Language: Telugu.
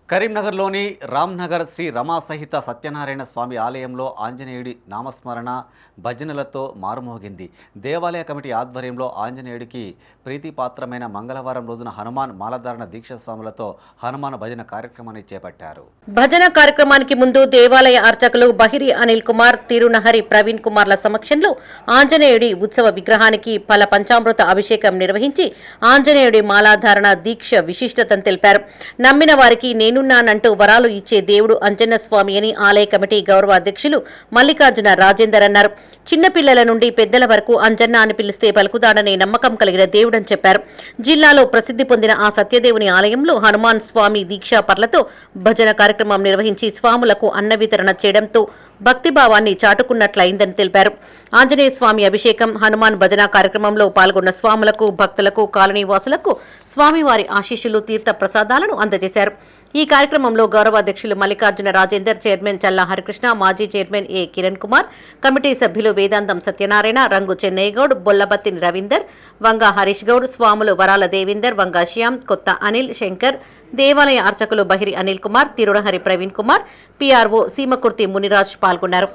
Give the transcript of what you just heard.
కరీంనగర్లోని రామ్నగర్ శ్రీ రమా సహిత సత్యనారాయణ స్వామి ఆలయంలో ఆంజనేయుడి నామస్మరణ భజనలతో మారుమోగింది. దేవాలయ కమిటీ ఆధ్వర్యంలో ఆంజనేయుడికి ప్రీతిపాత్రమైన మంగళవారం రోజున హనుమాన్ మాలధారణ దీక్ష స్వాములతో హనుమాన్ భజన కార్యక్రమాన్ని చేపట్టారు. భజన కార్యక్రమానికి ముందు దేవాలయ అర్చకులు బహిరి అనిల్ కుమార్, తిరునహరి ప్రవీణ్ కుమార్ల సమక్షంలో ఆంజనేయుడి ఉత్సవ విగ్రహానికి ఫల పంచామృత అభిషేకం నిర్వహించి ఆంజనేయుడి మాలాధారణ దీక్ష విశిష్టతను తెలిపారు. నమ్మిన వారికి నేనున్నానంటూ వరాలు ఇచ్చే దేవుడు అంజన్న స్వామి అని ఆలయ కమిటీ గౌరవ అధ్యక్షులు మల్లికార్జున రాజేందర్ అన్నారు. చిన్నపిల్లల నుండి పెద్దల వరకు అంజన్న అని పిలిస్తే పలుకుతాడనే నమ్మకం కలిగిన దేవుడని చెప్పారు. జిల్లాలో ప్రసిద్ధి పొందిన ఆ సత్యదేవుని ఆలయంలో హనుమాన్ స్వామి దీక్షా పర్లతో భజన కార్యక్రమం నిర్వహించి స్వాములకు అన్న వితరణ చేయడంతో భక్తిభావాన్ని చాటుకున్నట్లయిందని తెలిపారు. ఆంజనేయ స్వామి అభిషేకం, హనుమాన్ భజన కార్యక్రమంలో పాల్గొన్న స్వాములకు, భక్తులకు, కాలనీవాసులకు స్వామివారి ఆశీస్సులు, తీర్థ ప్రసాదాలను అందజేశారు. ఈ కార్యక్రమంలో గౌరవ అధ్యక్షులు మల్లికార్జున రాజేందర్, చైర్మన్ చల్లా హరికృష్ణ, మాజీ చైర్మన్ ఏ కిరణ్ కుమార్, కమిటీ సభ్యులు వేదాంతం సత్యనారాయణ, రంగు చెన్నయ్యగౌడ్, బొల్లబత్తిని రవీందర్, వంగ హరీష్ గౌడ్, స్వాములు వరాల దేవేందర్, వంగ శ్యామ్, కొత్త అనిల్, శంకర్, దేవాలయ అర్చకులు బహిరి అనిల్ కుమార్, తిరునహరి ప్రవీణ్ కుమార్, పిఆర్ఓ సీమకుర్తి మునిరాజ్ పాల్గొన్నారు.